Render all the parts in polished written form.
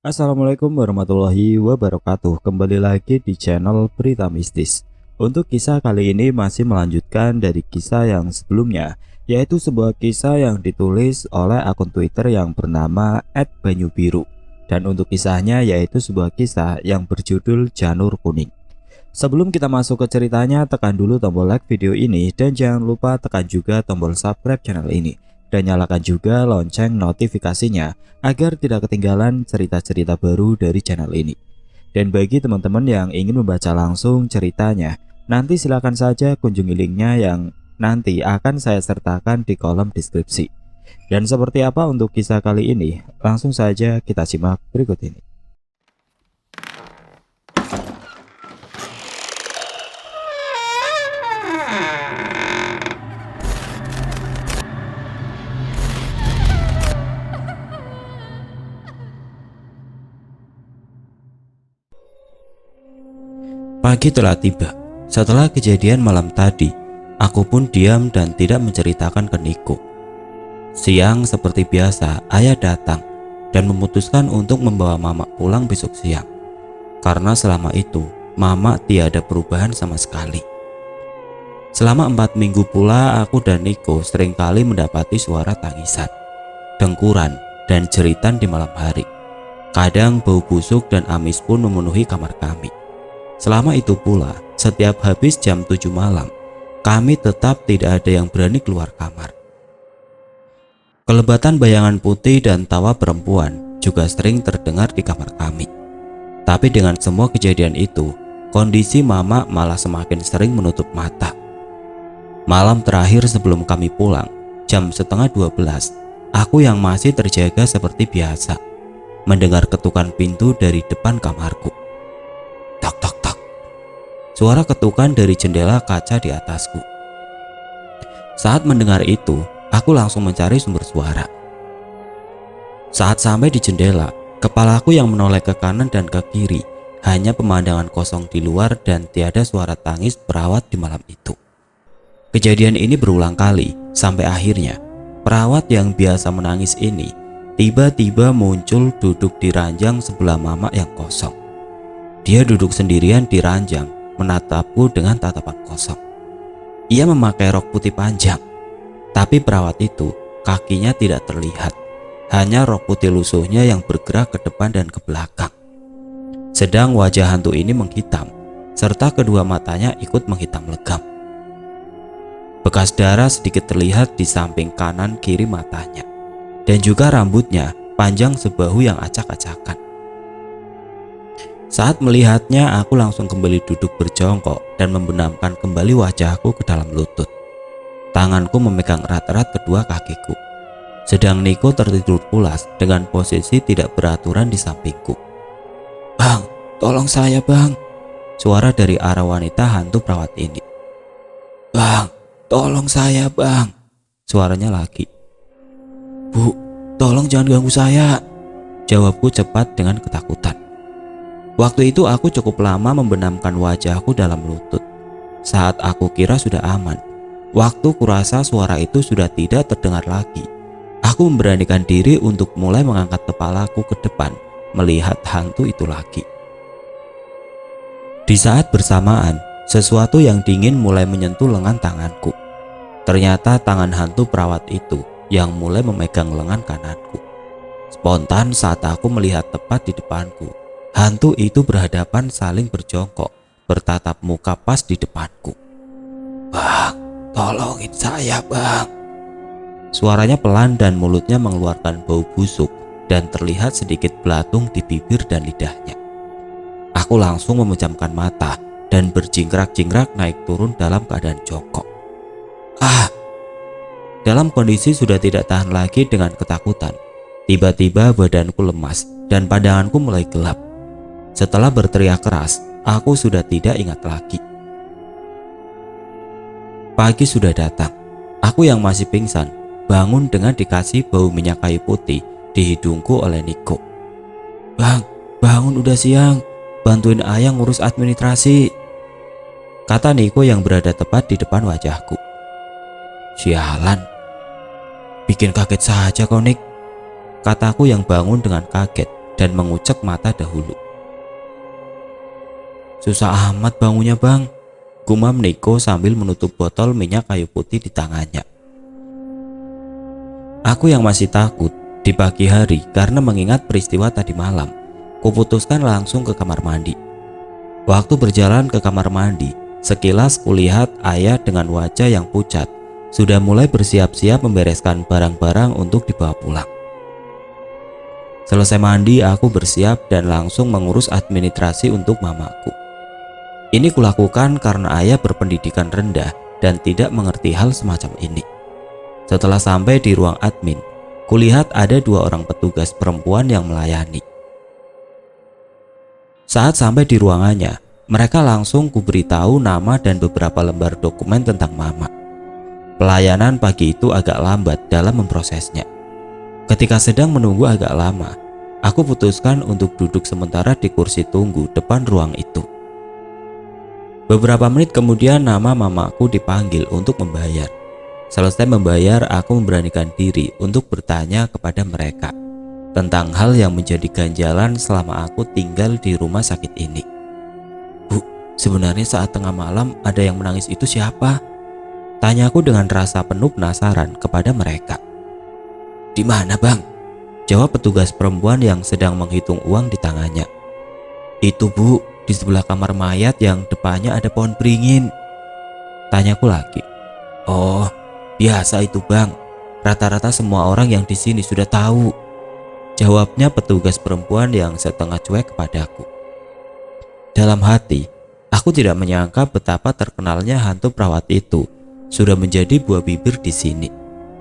Assalamualaikum warahmatullahi wabarakatuh. Kembali lagi di channel Berita Mistis. Untuk kisah kali ini masih melanjutkan dari kisah yang sebelumnya, yaitu sebuah kisah yang ditulis oleh akun Twitter yang bernama @banyubiru. Dan untuk kisahnya yaitu sebuah kisah yang berjudul Janur Kuning. Sebelum kita masuk ke ceritanya, tekan dulu tombol like video ini dan jangan lupa tekan juga tombol subscribe channel ini dan nyalakan juga lonceng notifikasinya agar tidak ketinggalan cerita-cerita baru dari channel ini. Dan bagi teman-teman yang ingin membaca langsung ceritanya, nanti silakan saja kunjungi linknya yang nanti akan saya sertakan di kolom deskripsi. Dan seperti apa untuk kisah kali ini? Langsung saja kita simak berikut ini. Pagi telah tiba. Setelah kejadian malam tadi, aku pun diam dan tidak menceritakan ke Niko. Siang seperti biasa, ayah datang dan memutuskan untuk membawa mama pulang besok siang. Karena selama itu, mama tiada perubahan sama sekali. Selama 4 minggu pula, aku dan Niko seringkali mendapati suara tangisan, dengkuran, dan jeritan di malam hari. Kadang bau busuk dan amis pun memenuhi kamar kami. Selama itu pula, setiap habis jam 7 malam, kami tetap tidak ada yang berani keluar kamar. Kelebatan bayangan putih dan tawa perempuan juga sering terdengar di kamar kami. Tapi dengan semua kejadian itu, kondisi mama malah semakin sering menutup mata. Malam terakhir sebelum kami pulang, jam setengah 12, aku yang masih terjaga seperti biasa, mendengar ketukan pintu dari depan kamarku. Tak tak tak. Suara ketukan dari jendela kaca di atasku. Saat mendengar itu, aku langsung mencari sumber suara. Saat sampai di jendela, kepalaku yang menoleh ke kanan dan ke kiri, hanya pemandangan kosong di luar dan tiada suara tangis perawat di malam itu. Kejadian ini berulang kali, sampai akhirnya perawat yang biasa menangis ini tiba-tiba muncul duduk di ranjang sebelah mama yang kosong. Dia duduk sendirian di ranjang, menatapku dengan tatapan kosong. Ia memakai rok putih panjang, tapi perawat itu kakinya tidak terlihat, hanya rok putih lusuhnya yang bergerak ke depan dan ke belakang. Sedang wajah hantu ini menghitam, serta kedua matanya ikut menghitam legam. Bekas darah sedikit terlihat di samping kanan kiri matanya, dan juga rambutnya panjang sebahu yang acak-acakan. Saat melihatnya, aku langsung kembali duduk berjongkok dan membenamkan kembali wajahku ke dalam lutut. Tanganku memegang erat-erat kedua kakiku. Sedang Niko tertidur pulas dengan posisi tidak beraturan di sampingku. "Bang, tolong saya bang," suara dari arah wanita hantu perawat ini. "Bang, tolong saya bang," suaranya lagi. "Bu, tolong jangan ganggu saya," jawabku cepat dengan ketakutan. Waktu itu aku cukup lama membenamkan wajahku dalam lutut. Saat aku kira sudah aman, waktu kurasa suara itu sudah tidak terdengar lagi. Aku memberanikan diri untuk mulai mengangkat kepalaku ke depan, melihat hantu itu lagi. Di saat bersamaan, sesuatu yang dingin mulai menyentuh lengan tanganku. Ternyata tangan hantu perawat itu yang mulai memegang lengan kananku. Spontan saat aku melihat tepat di depanku, hantu itu berhadapan saling berjongkok, bertatap muka pas di depanku. "Bang, tolongin saya bang." Suaranya pelan dan mulutnya mengeluarkan bau busuk dan terlihat sedikit belatung di bibir dan lidahnya. Aku langsung memejamkan mata dan berjingkrak-jingkrak naik turun dalam keadaan jongkok. Dalam kondisi sudah tidak tahan lagi dengan ketakutan, tiba-tiba badanku lemas dan pandanganku mulai gelap. Setelah berteriak keras, aku sudah tidak ingat lagi. Pagi sudah datang. Aku yang masih pingsan bangun dengan dikasih bau minyak kayu putih di hidungku oleh Niko. "Bang, bangun udah siang. Bantuin ayah ngurus administrasi," kata Niko yang berada tepat di depan wajahku. "Sialan, bikin kaget saja kau Nik," kataku yang bangun dengan kaget dan mengucek mata dahulu. "Susah amat bangunnya bang," gumam Niko sambil menutup botol minyak kayu putih di tangannya. Aku yang masih takut di pagi hari karena mengingat peristiwa tadi malam, kuputuskan langsung ke kamar mandi. Waktu berjalan ke kamar mandi, sekilas kulihat ayah dengan wajah yang pucat sudah mulai bersiap-siap membereskan barang-barang untuk dibawa pulang. Selesai mandi, aku bersiap dan langsung mengurus administrasi untuk mamaku. Ini kulakukan karena ayah berpendidikan rendah dan tidak mengerti hal semacam ini. Setelah sampai di ruang admin, kulihat ada 2 orang petugas perempuan yang melayani. Saat sampai di ruangannya, mereka langsung kuberitahu nama dan beberapa lembar dokumen tentang mama. Pelayanan pagi itu agak lambat dalam memprosesnya. Ketika sedang menunggu agak lama, aku putuskan untuk duduk sementara di kursi tunggu depan ruang itu. Beberapa menit kemudian nama mamaku dipanggil untuk membayar. Selesai membayar, aku memberanikan diri untuk bertanya kepada mereka tentang hal yang menjadi ganjalan selama aku tinggal di rumah sakit ini. "Bu, sebenarnya saat tengah malam ada yang menangis itu siapa?" tanyaku dengan rasa penuh penasaran kepada mereka. "Di mana bang?" jawab petugas perempuan yang sedang menghitung uang di tangannya. "Itu bu, di sebelah kamar mayat yang depannya ada pohon beringin," tanyaku lagi. "Oh, biasa itu bang. Rata-rata semua orang yang di sini sudah tahu," jawabnya petugas perempuan yang setengah cuek kepadaku. Dalam hati, aku tidak menyangka betapa terkenalnya hantu perawat itu sudah menjadi buah bibir di sini.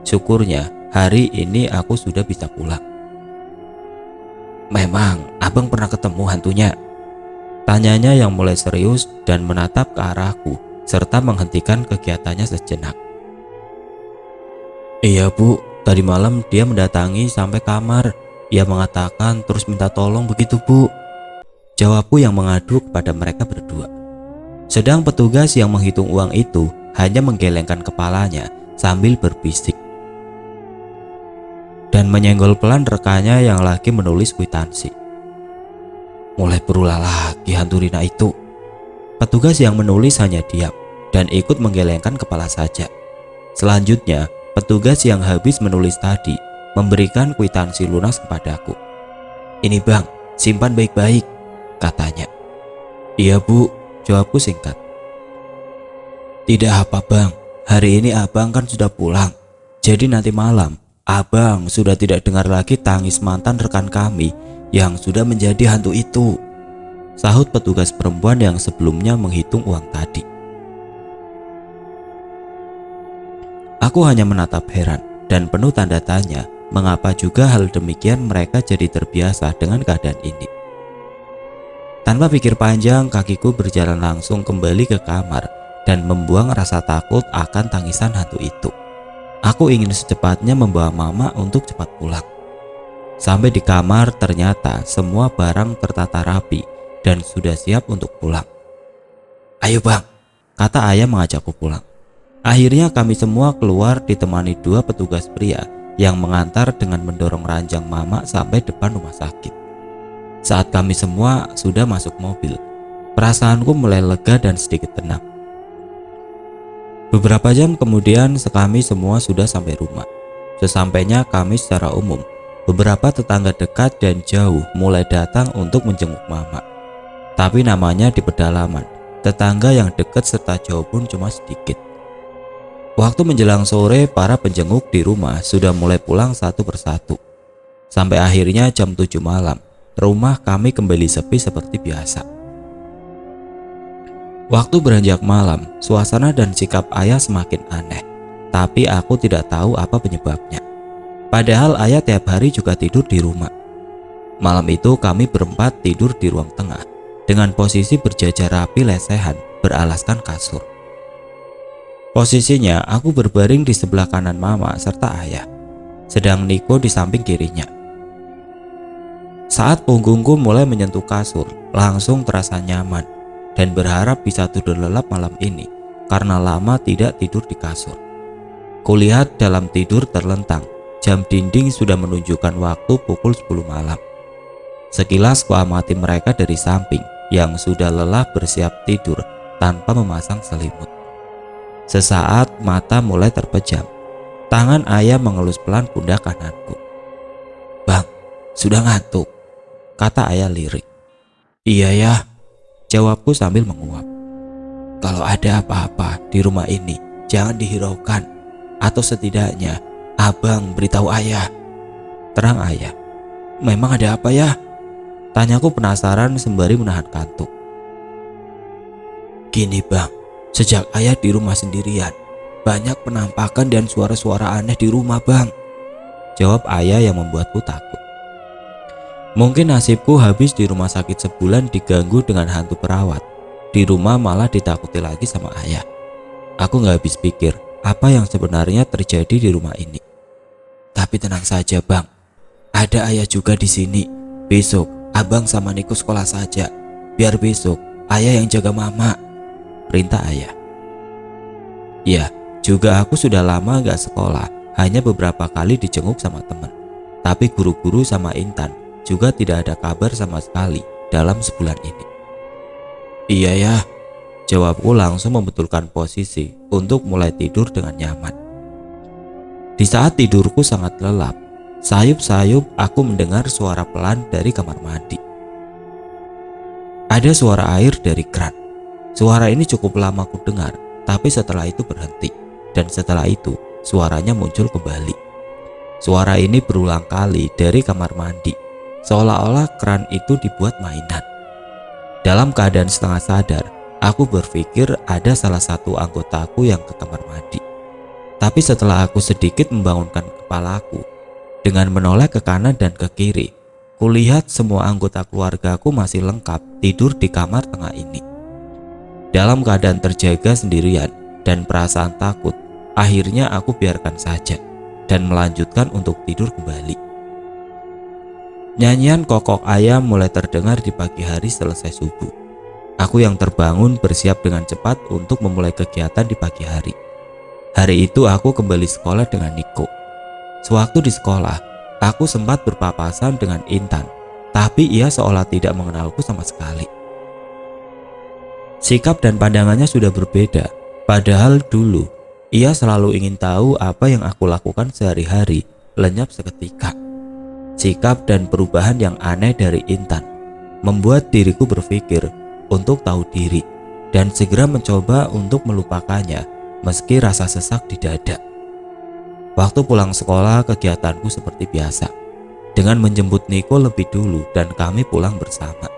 Syukurnya hari ini aku sudah bisa pulang. "Memang abang pernah ketemu hantunya?" tanyanya yang mulai serius dan menatap ke arahku serta menghentikan kegiatannya sejenak. "Iya bu, tadi malam dia mendatangi sampai kamar. Ia mengatakan terus minta tolong begitu bu," jawabku yang mengadu kepada mereka berdua. Sedang petugas yang menghitung uang itu hanya menggelengkan kepalanya sambil berbisik dan menyenggol pelan rekannya yang lagi menulis kwitansi. "Mulai berulah lagi hantu Rina itu." Petugas yang menulis hanya diam dan ikut menggelengkan kepala saja. Selanjutnya, petugas yang habis menulis tadi memberikan kwitansi lunas kepadaku. "Ini bang, simpan baik-baik," katanya. "Iya bu," jawabku singkat. "Tidak apa bang, hari ini abang kan sudah pulang. Jadi nanti malam abang sudah tidak dengar lagi tangis mantan rekan kami yang sudah menjadi hantu itu," sahut petugas perempuan yang sebelumnya menghitung uang tadi. Aku hanya menatap heran dan penuh tanda tanya mengapa juga hal demikian mereka jadi terbiasa dengan keadaan ini. Tanpa pikir panjang, kakiku berjalan langsung kembali ke kamar dan membuang rasa takut akan tangisan hantu itu. Aku ingin secepatnya membawa mama untuk cepat pulang. Sampai di kamar, ternyata semua barang tertata rapi dan sudah siap untuk pulang. "Ayo bang," kata ayah mengajakku pulang. Akhirnya kami semua keluar ditemani 2 petugas pria yang mengantar dengan mendorong ranjang mama sampai depan rumah sakit. Saat kami semua sudah masuk mobil, perasaanku mulai lega dan sedikit tenang. Beberapa jam kemudian kami semua sudah sampai rumah. Sesampainya kami secara umum, beberapa tetangga dekat dan jauh mulai datang untuk menjenguk mama. Tapi namanya di pedalaman, tetangga yang dekat serta jauh pun cuma sedikit. Waktu menjelang sore, para penjenguk di rumah sudah mulai pulang satu persatu. Sampai akhirnya jam 7 malam, rumah kami kembali sepi seperti biasa. Waktu beranjak malam, suasana dan sikap ayah semakin aneh. Tapi aku tidak tahu apa penyebabnya. Padahal ayah tiap hari juga tidur di rumah. Malam itu kami berempat tidur di ruang tengah dengan posisi berjajar rapi lesehan beralaskan kasur. Posisinya aku berbaring di sebelah kanan mama serta ayah, sedang Niko di samping kirinya. Saat punggungku mulai menyentuh kasur, langsung terasa nyaman dan berharap bisa tidur lelap malam ini karena lama tidak tidur di kasur. Kulihat dalam tidur terlentang, jam dinding sudah menunjukkan waktu pukul 10 malam. Sekilas kuamati mereka dari samping yang sudah lelah bersiap tidur tanpa memasang selimut. Sesaat mata mulai terpejam. Tangan ayah mengelus pelan pundak kananku. "Bang, sudah ngantuk?" kata ayah lirik. "Iya ya," jawabku sambil menguap. "Kalau ada apa-apa di rumah ini, jangan dihiraukan. Atau setidaknya abang beritahu ayah," terang ayah. "Memang ada apa ya?" tanyaku penasaran sembari menahan kantuk. "Gini bang, sejak ayah di rumah sendirian, banyak penampakan dan suara-suara aneh di rumah bang," jawab ayah yang membuatku takut. Mungkin nasibku habis di rumah sakit sebulan diganggu dengan hantu perawat. Di rumah malah ditakuti lagi sama ayah. Aku gak habis pikir apa yang sebenarnya terjadi di rumah ini. "Tapi tenang saja bang, ada ayah juga di sini. Besok abang sama Niko sekolah saja. Biar besok ayah yang jaga mama," perintah ayah. Ya, juga aku sudah lama gak sekolah, hanya beberapa kali dijenguk sama teman. Tapi guru-guru sama Intan juga tidak ada kabar sama sekali dalam sebulan ini. "Iya ya," jawabku langsung membetulkan posisi untuk mulai tidur dengan nyaman. Di saat tidurku sangat lelap, sayup-sayup aku mendengar suara pelan dari kamar mandi. Ada suara air dari kran. Suara ini cukup lama ku dengar, tapi setelah itu berhenti. Dan setelah itu suaranya muncul kembali. Suara ini berulang kali dari kamar mandi, seolah-olah kran itu dibuat mainan. Dalam keadaan setengah sadar, aku berpikir ada salah satu anggotaku yang ke kamar mandi. Tapi setelah aku sedikit membangunkan kepalaku, dengan menoleh ke kanan dan ke kiri, kulihat semua anggota keluargaku masih lengkap tidur di kamar tengah ini. Dalam keadaan terjaga sendirian dan perasaan takut, akhirnya aku biarkan saja dan melanjutkan untuk tidur kembali. Nyanyian kokok ayam mulai terdengar di pagi hari selesai subuh. Aku yang terbangun bersiap dengan cepat untuk memulai kegiatan di pagi hari. Hari itu aku kembali sekolah dengan Niko. Sewaktu di sekolah, aku sempat berpapasan dengan Intan, tapi ia seolah tidak mengenalku sama sekali. Sikap dan pandangannya sudah berbeda, padahal dulu ia selalu ingin tahu apa yang aku lakukan sehari-hari, lenyap seketika. Sikap dan perubahan yang aneh dari Intan membuat diriku berpikir untuk tahu diri dan segera mencoba untuk melupakannya meski rasa sesak di dada. Waktu pulang sekolah, kegiatanku seperti biasa dengan menjemput Niko lebih dulu dan kami pulang bersama.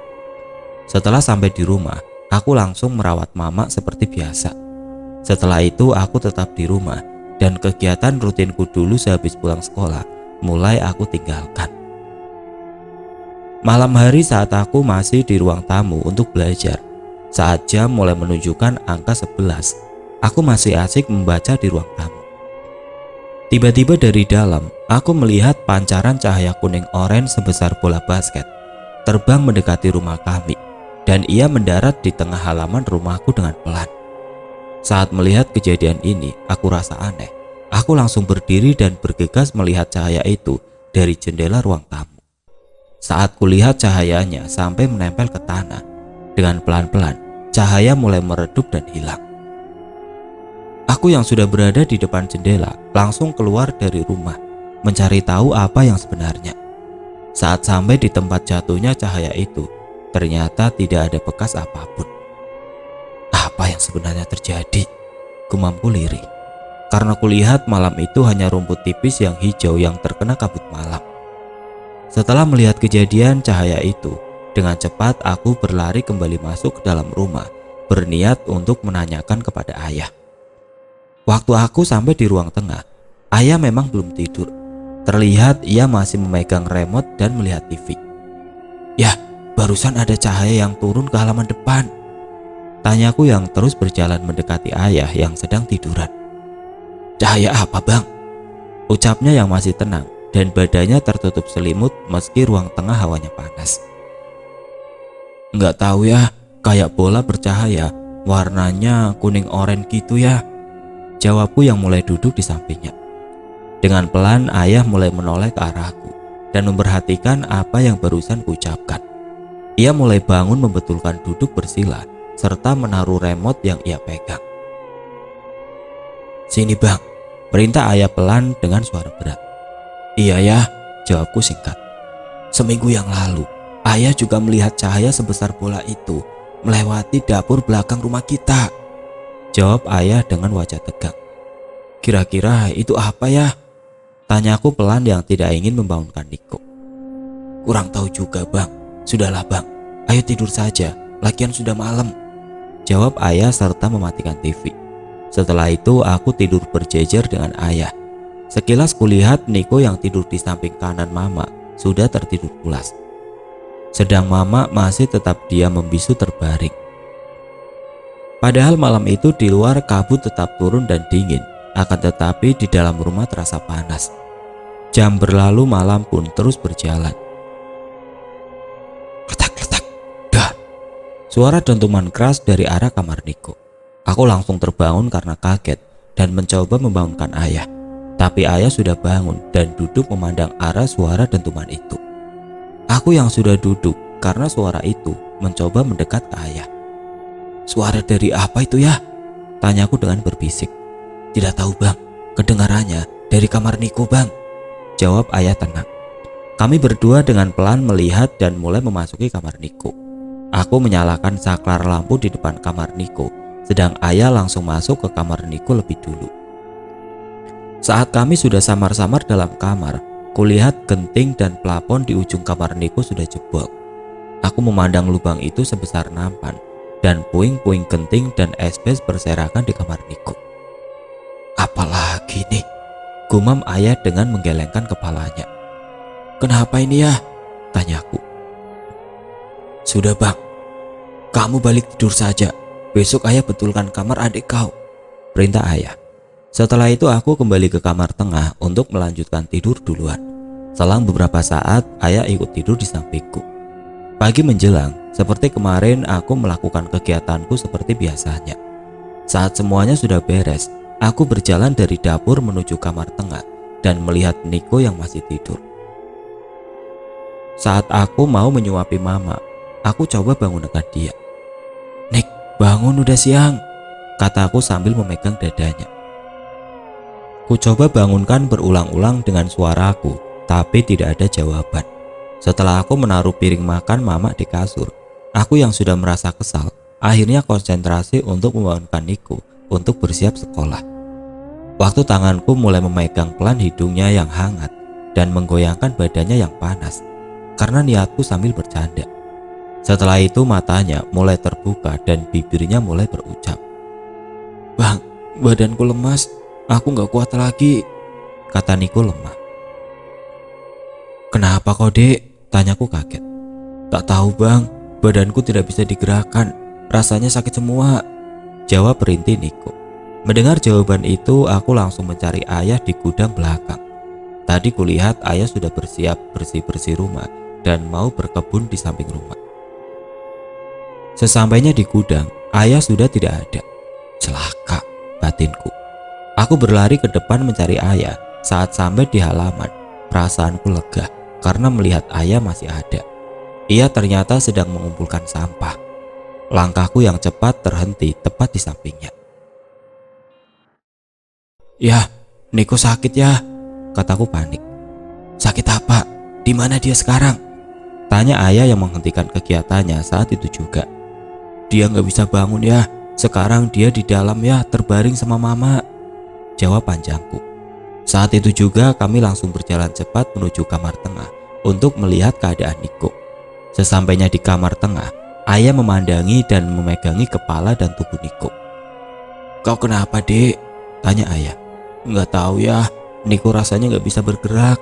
Setelah sampai di rumah, aku langsung merawat mama seperti biasa. Setelah itu aku tetap di rumah dan kegiatan rutinku dulu sehabis pulang sekolah mulai aku tinggalkan. Malam hari saat aku masih di ruang tamu untuk belajar, saat jam mulai menunjukkan angka 11, aku masih asik membaca di ruang tamu. Tiba-tiba dari dalam, aku melihat pancaran cahaya kuning oranye sebesar bola basket terbang mendekati rumah kami, dan ia mendarat di tengah halaman rumahku dengan pelan. Saat melihat kejadian ini, aku rasa aneh. Aku langsung berdiri dan bergegas melihat cahaya itu dari jendela ruang tamu. Saat kulihat cahayanya sampai menempel ke tanah, dengan pelan-pelan cahaya mulai meredup dan hilang. Aku yang sudah berada di depan jendela langsung keluar dari rumah mencari tahu apa yang sebenarnya. Saat sampai di tempat jatuhnya cahaya itu, ternyata tidak ada bekas apapun. Apa yang sebenarnya terjadi? Gumamku lirih. Karena kulihat malam itu hanya rumput tipis yang hijau yang terkena kabut malam. Setelah melihat kejadian cahaya itu, dengan cepat aku berlari kembali masuk ke dalam rumah, berniat untuk menanyakan kepada ayah. Waktu aku sampai di ruang tengah, ayah memang belum tidur. Terlihat ia masih memegang remote dan melihat TV. "Ya, barusan ada cahaya yang turun ke halaman depan," tanyaku yang terus berjalan mendekati ayah yang sedang tiduran. "Cahaya apa bang?" ucapnya yang masih tenang dan badannya tertutup selimut meski ruang tengah hawanya panas. "Nggak tahu ya, kayak bola bercahaya, warnanya kuning oranye gitu ya," jawabku yang mulai duduk di sampingnya. Dengan pelan ayah mulai menoleh ke arahku dan memperhatikan apa yang barusan kuucapkan. Ia mulai bangun membetulkan duduk bersila serta menaruh remote yang ia pegang. "Sini bang," perintah ayah pelan dengan suara berat. "Iya ya," jawabku singkat. "Seminggu yang lalu, ayah juga melihat cahaya sebesar bola itu melewati dapur belakang rumah kita," jawab ayah dengan wajah tegang. "Kira-kira itu apa ya?" tanyaku pelan yang tidak ingin membangunkan Niko. "Kurang tahu juga bang. Sudahlah bang, ayo tidur saja, lagian sudah malam," jawab ayah serta mematikan TV. Setelah itu aku tidur berjejer dengan ayah. Sekilas kulihat Niko yang tidur di samping kanan mama sudah tertidur pulas, sedang mama masih tetap diam membisu terbaring. Padahal malam itu di luar kabut tetap turun dan dingin, akan tetapi di dalam rumah terasa panas. Jam berlalu, malam pun terus berjalan. Kletak-kletak, dah. Suara dentuman keras dari arah kamar Niko. Aku langsung terbangun karena kaget dan mencoba membangunkan ayah. Tapi ayah sudah bangun dan duduk memandang arah suara dentuman itu. Aku yang sudah duduk karena suara itu mencoba mendekat ke ayah. "Suara dari apa itu ya?" tanyaku dengan berbisik. "Tidak tahu bang, kedengarannya dari kamar Niko bang," jawab ayah tenang. Kami berdua dengan pelan melihat dan mulai memasuki kamar Niko. Aku menyalakan saklar lampu di depan kamar Niko, sedang ayah langsung masuk ke kamar Niko lebih dulu. Saat kami sudah samar-samar dalam kamar, kulihat genting dan plafon di ujung kamar Niko sudah jebol. Aku memandang lubang itu sebesar nampan dan puing-puing genting dan esbes berserakan di kamar Niko. "Apalagi nih?" gumam ayah dengan menggelengkan kepalanya. "Kenapa ini ya?" tanyaku. "Sudah bang, kamu balik tidur saja. Besok ayah betulkan kamar adik kau," perintah ayah. Setelah itu aku kembali ke kamar tengah untuk melanjutkan tidur duluan. Selang beberapa saat ayah ikut tidur di sampingku. Pagi menjelang, seperti kemarin aku melakukan kegiatanku seperti biasanya. Saat semuanya sudah beres, aku berjalan dari dapur menuju kamar tengah dan melihat Niko yang masih tidur. Saat aku mau menyuapi mama, aku coba bangunkan dia. "Nik, bangun, udah siang," kataku sambil memegang dadanya. Ku coba bangunkan berulang-ulang dengan suaraku, tapi tidak ada jawaban. Setelah aku menaruh piring makan mama di kasur, aku yang sudah merasa kesal, akhirnya konsentrasi untuk membangunkan Niko untuk bersiap sekolah. Waktu tanganku mulai memegang pelan hidungnya yang hangat dan menggoyangkan badannya yang panas, karena niatku sambil bercanda. Setelah itu matanya mulai terbuka dan bibirnya mulai berucap, "Bang, badanku lemas, aku gak kuat lagi," kata Niko lemah. "Kenapa kau dek?" tanyaku kaget. "Tak tahu bang, badanku tidak bisa digerakkan, rasanya sakit semua," jawab rinti Niko. Mendengar jawaban itu, aku langsung mencari ayah di gudang belakang. Tadi kulihat ayah sudah bersiap bersih-bersih rumah dan mau berkebun di samping rumah. Sesampainya di gudang, ayah sudah tidak ada. Celaka, batinku. Aku berlari ke depan mencari ayah. Saat sampai di halaman, perasaanku lega karena melihat ayah masih ada. Ia ternyata sedang mengumpulkan sampah. Langkahku yang cepat terhenti tepat di sampingnya. "Ya, Niko sakit ya," kataku panik. "Sakit apa? Di mana dia sekarang?" tanya ayah yang menghentikan kegiatannya saat itu juga. "Dia nggak bisa bangun ya. Sekarang dia di dalam ya, terbaring sama mama," jawab panjangku. Saat itu juga kami langsung berjalan cepat menuju kamar tengah untuk melihat keadaan Niko. Sesampainya di kamar tengah, ayah memandangi dan memegangi kepala dan tubuh Niko. "Kau kenapa dek?" tanya ayah. "Nggak tahu ya, Niko rasanya nggak bisa bergerak,"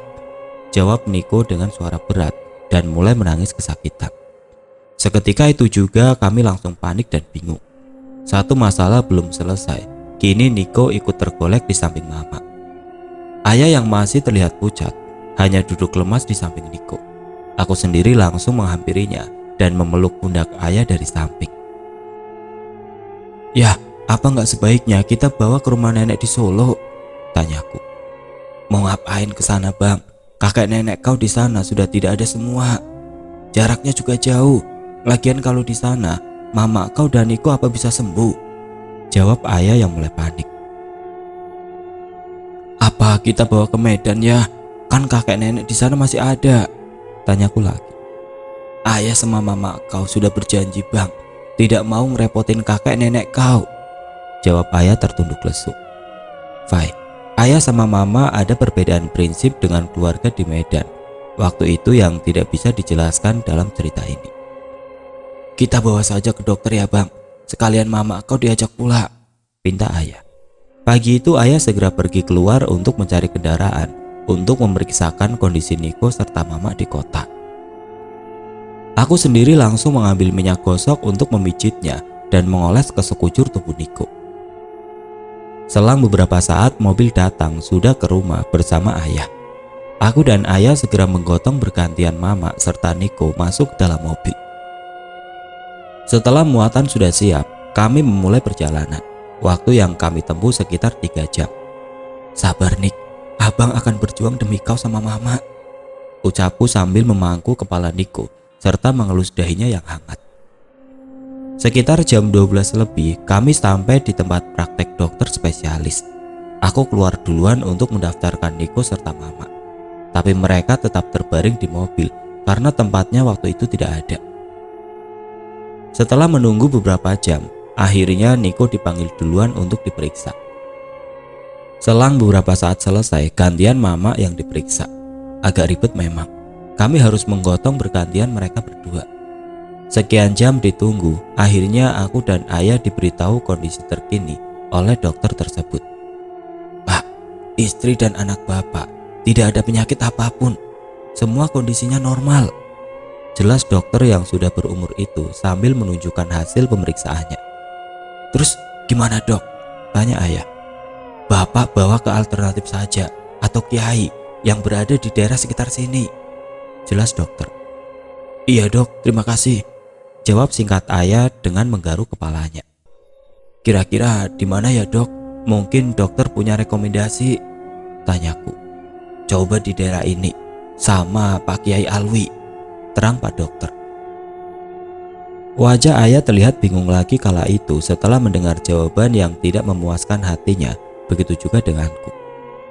jawab Niko dengan suara berat dan mulai menangis kesakitan. Seketika itu juga kami langsung panik dan bingung. Satu masalah belum selesai, kini Niko ikut tergolek di samping mama. Ayah yang masih terlihat pucat hanya duduk lemas di samping Niko. Aku sendiri langsung menghampirinya dan memeluk pundak ayah dari samping. "Ya, apa nggak sebaiknya kita bawa ke rumah nenek di Solo?" tanyaku. "Mau ngapain ke sana bang? Kakek nenek kau di sana sudah tidak ada semua. Jaraknya juga jauh. Lagian kalau di sana, mama kau dan Niko apa bisa sembuh? Jawab ayah yang mulai panik. Apa kita bawa ke Medan ya? Kan kakek nenek di sana masih ada. Tanyaku lagi. Ayah sama mama kau sudah berjanji bang, tidak mau ngerepotin kakek nenek kau. Jawab ayah tertunduk lesu. Fai, ayah sama mama ada perbedaan prinsip dengan keluarga di Medan. Waktu itu yang tidak bisa dijelaskan dalam cerita ini. Kita bawa saja ke dokter ya bang, sekalian mama kau diajak pula, pinta ayah. Pagi itu ayah segera pergi keluar untuk mencari kendaraan untuk memeriksakan kondisi Niko serta mama di kota. Aku sendiri langsung mengambil minyak gosok untuk memijitnya dan mengoles ke sekujur tubuh Niko. Selang beberapa saat mobil datang sudah ke rumah bersama ayah. Aku dan ayah segera menggotong bergantian mama serta Niko masuk dalam mobil. Setelah muatan sudah siap, kami memulai perjalanan. Waktu yang kami tempuh sekitar 3 jam. Sabar Nik, abang akan berjuang demi kau sama mama, ucapku sambil memangku kepala Niko serta mengelus dahinya yang hangat. Sekitar jam 12 lebih, kami sampai di tempat praktek dokter spesialis. Aku keluar duluan untuk mendaftarkan Niko serta mama. Tapi mereka tetap terbaring di mobil karena tempatnya waktu itu tidak ada. Setelah menunggu beberapa jam, akhirnya Niko dipanggil duluan untuk diperiksa. Selang beberapa saat selesai, gantian mama yang diperiksa. Agak ribet memang. Kami harus menggotong bergantian mereka berdua. Sekian jam ditunggu, akhirnya aku dan ayah diberitahu kondisi terkini oleh dokter tersebut. Pak, istri dan anak bapak tidak ada penyakit apapun. Semua kondisinya normal. Jelas dokter yang sudah berumur itu sambil menunjukkan hasil pemeriksaannya. Terus gimana dok? Tanya ayah. Bapak bawa ke alternatif saja atau kiai yang berada di daerah sekitar sini. Jelas dokter. Iya dok, terima kasih. Jawab singkat ayah dengan menggaruk kepalanya. Kira-kira di mana ya dok? Mungkin dokter punya rekomendasi. Tanyaku. Coba di daerah ini sama Pak Kiai Alwi, terang Pak dokter. Wajah ayah terlihat bingung lagi kala itu setelah mendengar jawaban yang tidak memuaskan hatinya. Begitu juga denganku.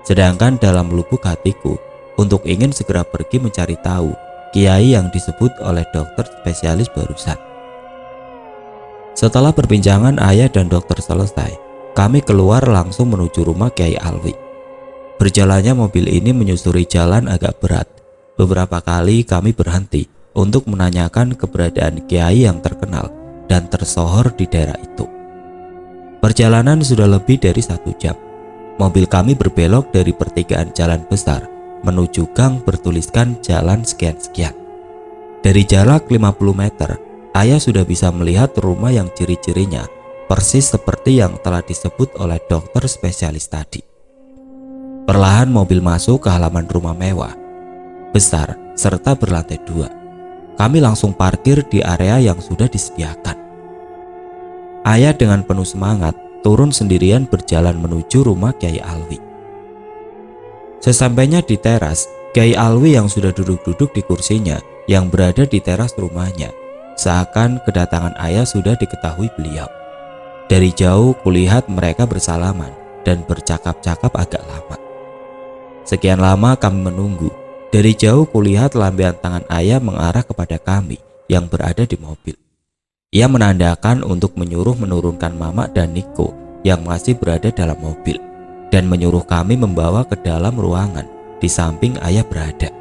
Sedangkan dalam lubuk hatiku untuk ingin segera pergi mencari tahu kiai yang disebut oleh dokter spesialis barusan. Setelah perbincangan ayah dan dokter selesai, kami keluar langsung menuju rumah Kiai Alwi. Berjalannya mobil ini menyusuri jalan agak berat. Beberapa kali kami berhenti untuk menanyakan keberadaan kiai yang terkenal dan tersohor di daerah itu. Perjalanan sudah lebih dari 1 jam. Mobil kami berbelok dari pertigaan jalan besar menuju gang bertuliskan jalan sekian-sekian. Dari jarak 50 meter, ayah sudah bisa melihat rumah yang ciri-cirinya persis seperti yang telah disebut oleh dokter spesialis tadi. Perlahan mobil masuk ke halaman rumah mewah, besar, serta berlantai 2. Kami langsung parkir di area yang sudah disediakan. Ayah dengan penuh semangat turun sendirian berjalan menuju rumah Kiai Alwi. Sesampainya di teras, Kiai Alwi yang sudah duduk-duduk di kursinya yang berada di teras rumahnya, seakan kedatangan ayah sudah diketahui beliau. Dari jauh kulihat mereka bersalaman dan bercakap-cakap agak lama. Sekian lama kami menunggu. Dari jauh kulihat lambaian tangan ayah mengarah kepada kami yang berada di mobil. Ia menandakan untuk menyuruh menurunkan mama dan Niko yang masih berada dalam mobil dan menyuruh kami membawa ke dalam ruangan di samping ayah berada.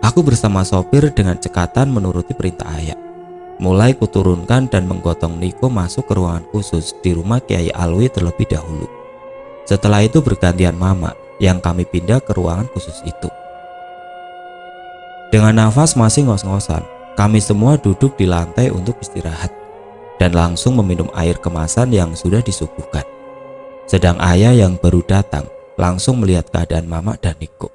Aku bersama sopir dengan cekatan menuruti perintah ayah. Mulai kuturunkan dan menggotong Niko masuk ke ruangan khusus di rumah Kiai Alwi terlebih dahulu. Setelah itu bergantian mama yang kami pindah ke ruangan khusus itu. Dengan nafas masih ngos-ngosan, kami semua duduk di lantai untuk istirahat dan langsung meminum air kemasan yang sudah disuguhkan. Sedang ayah yang baru datang langsung melihat keadaan mama dan Niko.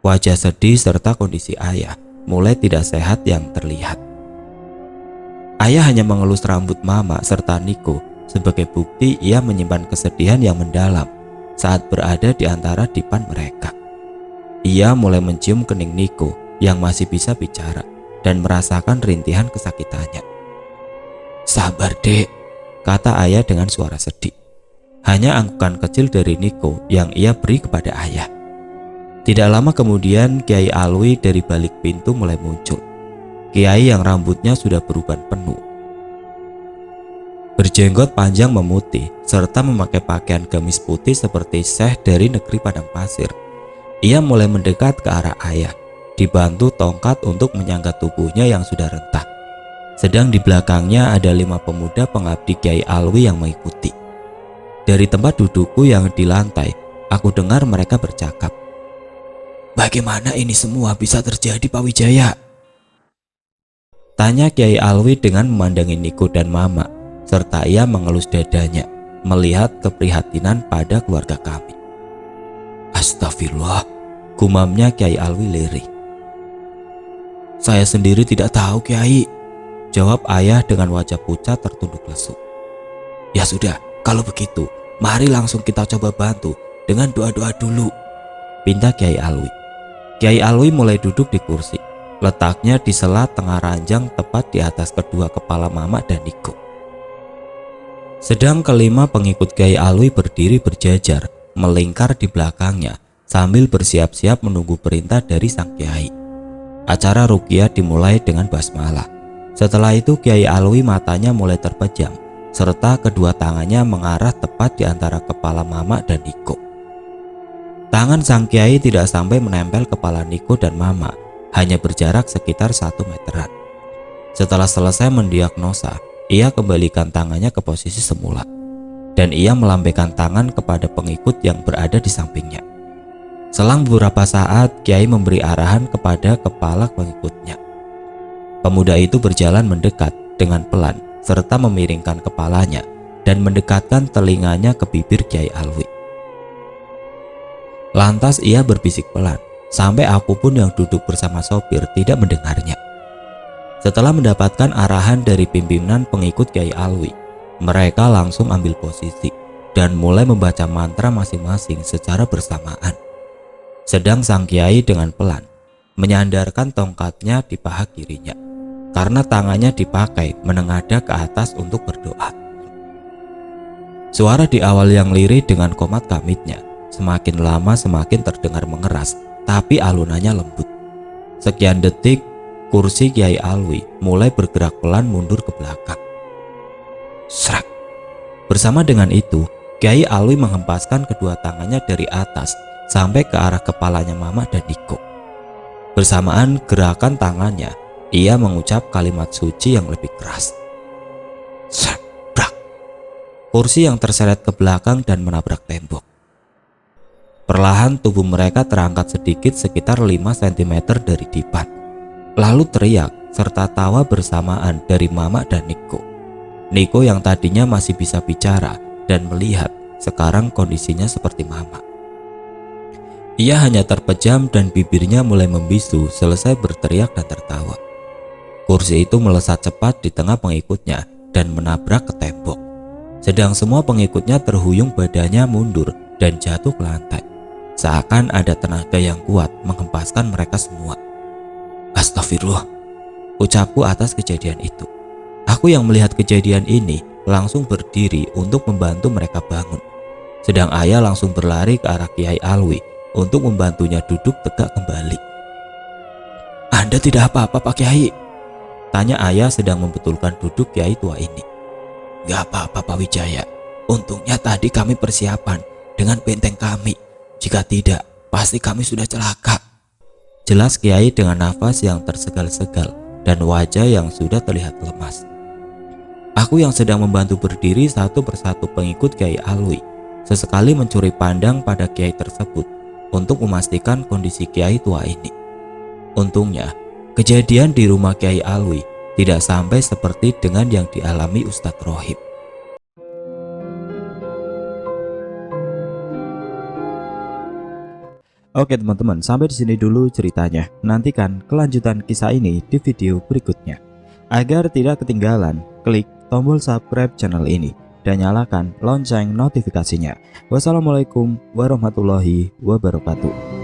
Wajah sedih serta kondisi ayah mulai tidak sehat yang terlihat. Ayah hanya mengelus rambut mama serta Niko sebagai bukti ia menyimpan kesedihan yang mendalam saat berada di antara dipan mereka. Ia mulai mencium kening Niko yang masih bisa bicara dan merasakan rintihan kesakitannya. "Sabar dek," kata ayah dengan suara sedih. Hanya anggukan kecil dari Niko yang ia beri kepada ayah. Tidak lama kemudian Kiai Alwi dari balik pintu mulai muncul. Kiai yang rambutnya sudah beruban penuh, berjenggot panjang memutih, serta memakai pakaian gamis putih seperti syekh dari negeri padang pasir. Ia mulai mendekat ke arah ayah, dibantu tongkat untuk menyangga tubuhnya yang sudah rentah. Sedang di belakangnya ada 5 pemuda pengabdi Kiai Alwi yang mengikuti. Dari tempat dudukku yang di lantai, aku dengar mereka bercakap. "Bagaimana ini semua bisa terjadi, Pak Wijaya?" tanya Kiai Alwi dengan memandangi Niko dan Mama, serta ia mengelus dadanya melihat keprihatinan pada keluarga kami. "Astagfirullah," gumamnya Kiai Alwi lirih. "Saya sendiri tidak tahu, Kiai," jawab ayah dengan wajah pucat tertunduk lesu. "Ya sudah, kalau begitu, mari langsung kita coba bantu dengan doa-doa dulu," pinta Kiai Alwi. Kiai Alwi mulai duduk di kursi, letaknya di sela tengah ranjang tepat di atas kedua kepala Mama dan Niko. Sedang kelima pengikut Kiai Alwi berdiri berjajar, melingkar di belakangnya sambil bersiap-siap menunggu perintah dari sang Kiai. Acara ruqyah dimulai dengan basmalah. Setelah itu Kiai Alwi matanya mulai terpejam, serta kedua tangannya mengarah tepat di antara kepala Mama dan Niko. Tangan sang Kiai tidak sampai menempel kepala Niko dan Mama, hanya berjarak sekitar 1 meteran. Setelah selesai mendiagnosa, ia kembalikan tangannya ke posisi semula, dan ia melambaikan tangan kepada pengikut yang berada di sampingnya. Selang beberapa saat, Kiai memberi arahan kepada kepala pengikutnya. Pemuda itu berjalan mendekat dengan pelan, serta memiringkan kepalanya dan mendekatkan telinganya ke bibir Kiai Alwi. Lantas ia berbisik pelan, sampai aku pun yang duduk bersama sopir tidak mendengarnya. Setelah mendapatkan arahan dari pimpinan pengikut Kiai Alwi, mereka langsung ambil posisi dan mulai membaca mantra masing-masing secara bersamaan. Sedang sang Kiai dengan pelan menyandarkan tongkatnya di paha kirinya, karena tangannya dipakai menengadah ke atas untuk berdoa. Suara di awal yang lirih dengan komat kamitnya semakin lama semakin terdengar mengeras, tapi alunannya lembut. Sekian detik, kursi Kiai Alwi mulai bergerak pelan mundur ke belakang. Srak. Bersama dengan itu, Kiai Alwi menghempaskan kedua tangannya dari atas sampai ke arah kepalanya Mama dan Niko. Bersamaan gerakan tangannya, ia mengucap kalimat suci yang lebih keras. Sabrak. Kursi yang terseret ke belakang dan menabrak tembok. Perlahan tubuh mereka terangkat sedikit sekitar 5 cm dari dipan. Lalu teriak serta tawa bersamaan dari Mama dan Niko. Niko yang tadinya masih bisa bicara dan melihat, sekarang kondisinya seperti Mama. Ia hanya terpejam dan bibirnya mulai membisu selesai berteriak dan tertawa. Kursi itu melesat cepat di tengah pengikutnya dan menabrak ke tembok. Sedang semua pengikutnya terhuyung badannya mundur dan jatuh ke lantai. Seakan ada tenaga yang kuat menghempaskan mereka semua. Astagfirullah, ucapku atas kejadian itu. Aku yang melihat kejadian ini langsung berdiri untuk membantu mereka bangun. Sedang ayah langsung berlari ke arah Kiai Alwi untuk membantunya duduk tegak kembali. Anda tidak apa-apa, Pak Kiai? Tanya ayah sedang membetulkan duduk Kiai tua ini. Gak apa-apa, Pak Wijaya. Untungnya tadi kami persiapan dengan benteng kami. Jika tidak, pasti kami sudah celaka. Jelas Kiai dengan nafas yang tersegal-segal dan wajah yang sudah terlihat lemas. Aku yang sedang membantu berdiri satu persatu pengikut Kiai Alwi sesekali mencuri pandang pada Kiai tersebut untuk memastikan kondisi Kiai tua ini. Untungnya, kejadian di rumah Kiai Alwi tidak sampai seperti dengan yang dialami Ustadz Rohib. Oke teman-teman, sampai di sini dulu ceritanya. Nantikan kelanjutan kisah ini di video berikutnya. Agar tidak ketinggalan, klik tombol subscribe channel ini dan nyalakan lonceng notifikasinya. Wassalamualaikum warahmatullahi wabarakatuh.